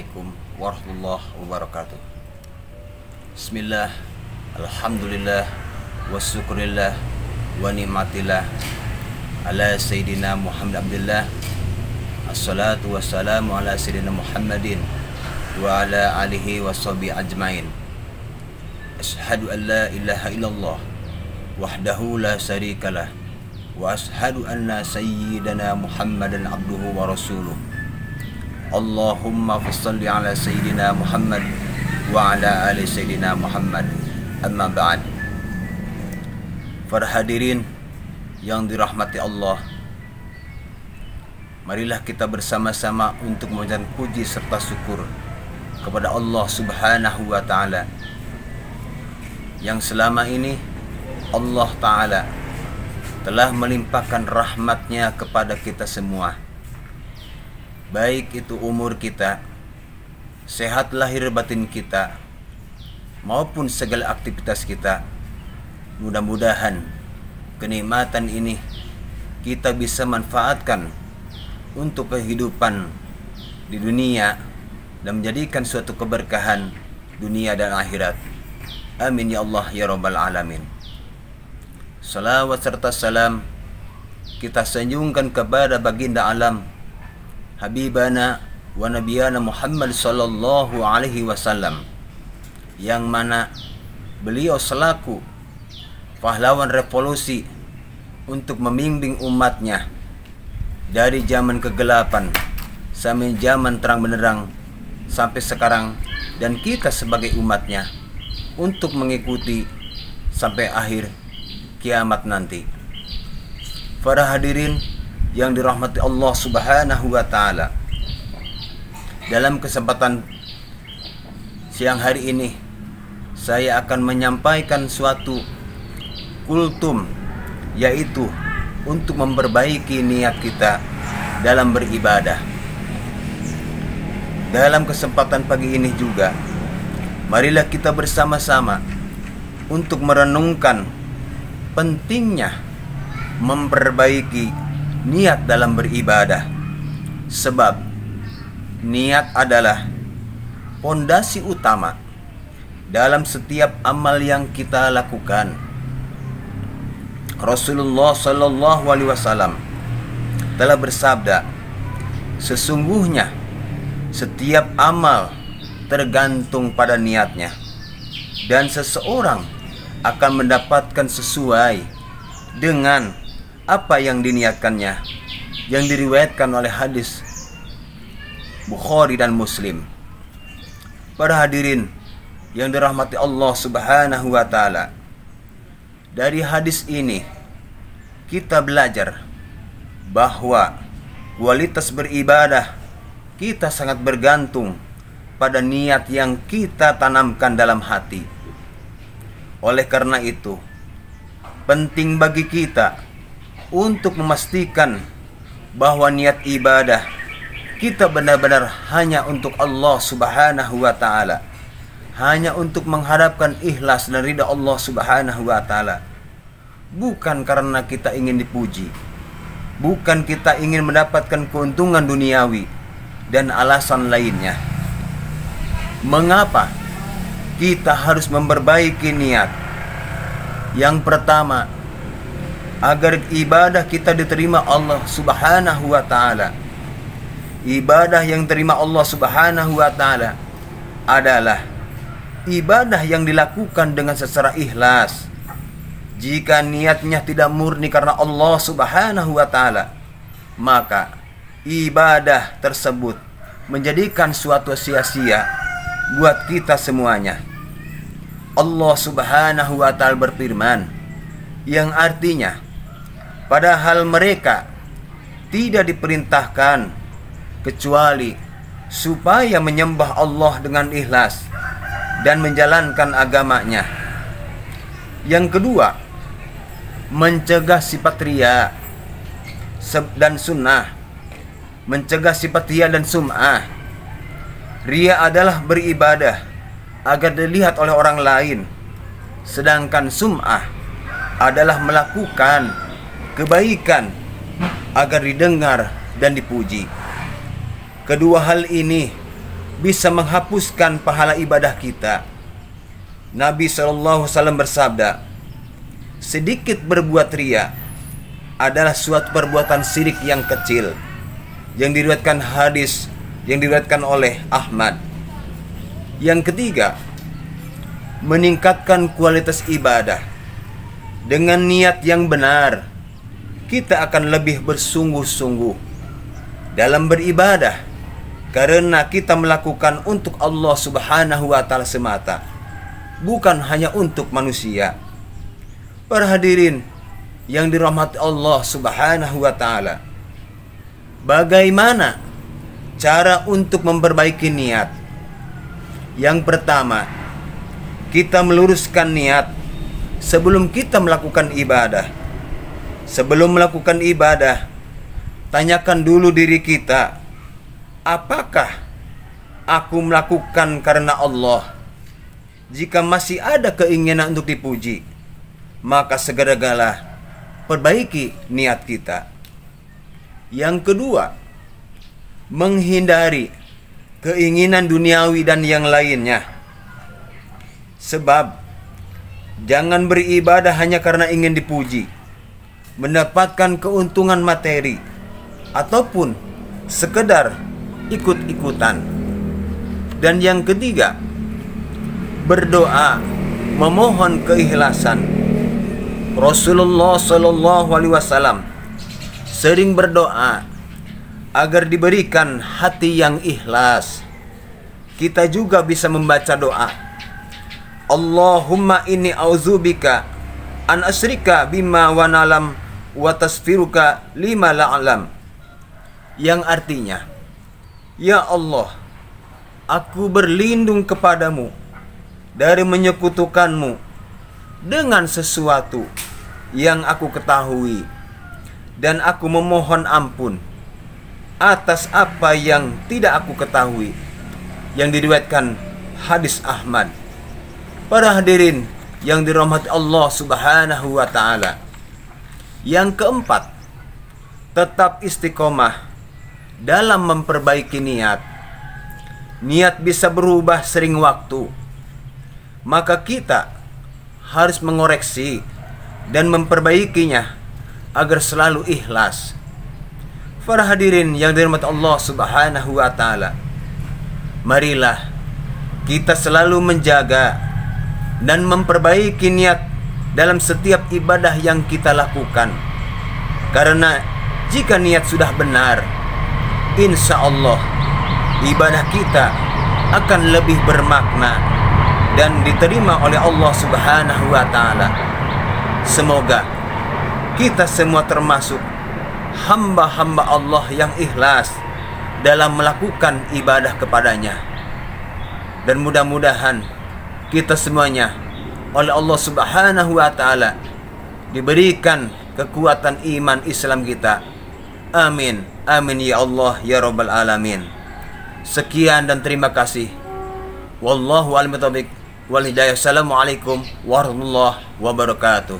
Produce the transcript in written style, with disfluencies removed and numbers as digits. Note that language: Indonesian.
Assalamualaikum warahmatullahi wabarakatuh. Bismillah, alhamdulillah, wasyukurillah, wa ni'matillah ala Sayyidina Muhammad Abdullah. Assalatu wassalamu ala Sayyidina Muhammadin wa ala alihi wa sahbihi ajmain. Ashhadu an la ilaha illallah wahdahu la syarikalah wa ashhadu anna sayyidana Muhammadan abduhu wa rasuluh. Allahumma fassalli ala Sayyidina Muhammad wa ala ali Sayyidina Muhammad. Amma ba'd. Para hadirin yang dirahmati Allah, marilah kita bersama-sama untuk mengucapkan puji serta syukur kepada Allah Subhanahu wa Ta'ala, yang selama ini Allah Ta'ala telah melimpahkan rahmatnya kepada kita semua, baik itu umur kita, sehat lahir batin kita, maupun segala aktivitas kita. Mudah-mudahan kenikmatan ini kita bisa manfaatkan untuk kehidupan di dunia dan menjadikan suatu keberkahan dunia dan akhirat. Amin ya Allah ya Rabbal Alamin. Salawat serta salam kita sanjungkan kepada baginda alam, Habibana wa Nabiyana Muhammad sallallahu alaihi wasallam, yang mana beliau selaku pahlawan revolusi untuk membimbing umatnya dari zaman kegelapan sampai zaman terang benderang sampai sekarang, dan kita sebagai umatnya untuk mengikuti sampai akhir kiamat nanti. Para hadirin yang dirahmati Allah Subhanahu wa Ta'ala, dalam kesempatan siang hari ini saya akan menyampaikan suatu kultum, yaitu untuk memperbaiki niat kita dalam beribadah. Dalam kesempatan pagi ini juga, marilah kita bersama-sama untuk merenungkan pentingnya memperbaiki niat dalam beribadah, sebab niat adalah pondasi utama dalam setiap amal yang kita lakukan. Rasulullah sallallahu alaihi wasallam telah bersabda, sesungguhnya setiap amal tergantung pada niatnya, dan seseorang akan mendapatkan sesuai dengan apa yang diniatkannya, yang diriwayatkan oleh hadis Bukhari dan Muslim. Para hadirin yang dirahmati Allah Subhanahu wa Ta'ala, dari hadis ini kita belajar bahwa kualitas beribadah kita sangat bergantung pada niat yang kita tanamkan dalam hati. Oleh karena itu, penting bagi kita untuk memastikan bahwa niat ibadah kita benar-benar hanya untuk Allah Subhanahu wa Ta'ala, hanya untuk mengharapkan ikhlas dan ridha Allah Subhanahu wa Ta'ala, bukan karena kita ingin dipuji, bukan kita ingin mendapatkan keuntungan duniawi dan alasan lainnya. Mengapa kita harus memperbaiki niat? Yang pertama, agar ibadah kita diterima Allah Subhanahu wa Ta'ala. Ibadah yang terima Allah Subhanahu wa Ta'ala adalah ibadah yang dilakukan dengan secara ikhlas. Jika niatnya tidak murni karena Allah Subhanahu wa Ta'ala, maka ibadah tersebut menjadikan suatu sia-sia buat kita semuanya. Allah Subhanahu wa Ta'ala berfirman, yang artinya, padahal mereka tidak diperintahkan kecuali supaya menyembah Allah dengan ikhlas dan menjalankan agamanya. Yang kedua, mencegah sifat riya dan sunnah. Mencegah sifat riya dan sum'ah. Riya adalah beribadah agar dilihat oleh orang lain, sedangkan sum'ah adalah melakukan kebaikan agar didengar dan dipuji. Kedua hal ini bisa menghapuskan pahala ibadah kita. Nabi SAW bersabda, sedikit berbuat riya adalah suatu perbuatan syirik yang kecil, yang diriwayatkan hadis yang diriwayatkan oleh Ahmad. Yang ketiga, meningkatkan kualitas ibadah. Dengan niat yang benar, kita akan lebih bersungguh-sungguh dalam beribadah, karena kita melakukan untuk Allah Subhanahu wa Ta'ala semata, bukan hanya untuk manusia. Para hadirin yang dirahmati Allah Subhanahu wa Ta'ala, bagaimana cara untuk memperbaiki niat? Yang pertama, kita meluruskan niat sebelum kita melakukan ibadah. Sebelum melakukan ibadah, tanyakan dulu diri kita, apakah aku melakukan karena Allah? Jika masih ada keinginan untuk dipuji, maka segeralah perbaiki niat kita. Yang kedua, menghindari keinginan duniawi dan yang lainnya. Sebab jangan beribadah hanya karena ingin dipuji, mendapatkan keuntungan materi, ataupun sekedar ikut-ikutan. Dan yang ketiga, berdoa, memohon keikhlasan. Rasulullah SAW sering berdoa agar diberikan hati yang ikhlas. Kita juga bisa membaca doa, Allahumma inni auzubika an asyrika bima wa nalam wa tasfiruka lima la'alam, yang artinya, ya Allah, aku berlindung kepadamu dari menyekutukanmu dengan sesuatu yang aku ketahui, dan aku memohon ampun atas apa yang tidak aku ketahui. Yang diriwayatkan hadis Ahmad. Para hadirin yang dirahmati Allah Subhanahu wa Ta'ala, yang keempat, tetap istiqomah dalam memperbaiki niat. Niat bisa berubah sering waktu, maka kita harus mengoreksi dan memperbaikinya agar selalu ikhlas. Para hadirin yang dirahmati Allah Subhanahu wa Ta'ala, marilah kita selalu menjaga dan memperbaiki niat dalam setiap ibadah yang kita lakukan. Karena jika niat sudah benar, insya Allah ibadah kita akan lebih bermakna dan diterima oleh Allah Subhanahu wa Ta'ala. Semoga kita semua termasuk hamba-hamba Allah yang ikhlas dalam melakukan ibadah kepadanya. Dan mudah-mudahan kita semuanya oleh Allah Subhanahu wa Ta'ala diberikan kekuatan iman Islam kita. Amin, amin ya Allah ya Rabbal Alamin. Sekian dan terima kasih. Wallahu a'lam bishawab wal hidayah. Assalamualaikum warahmatullahi wabarakatuh.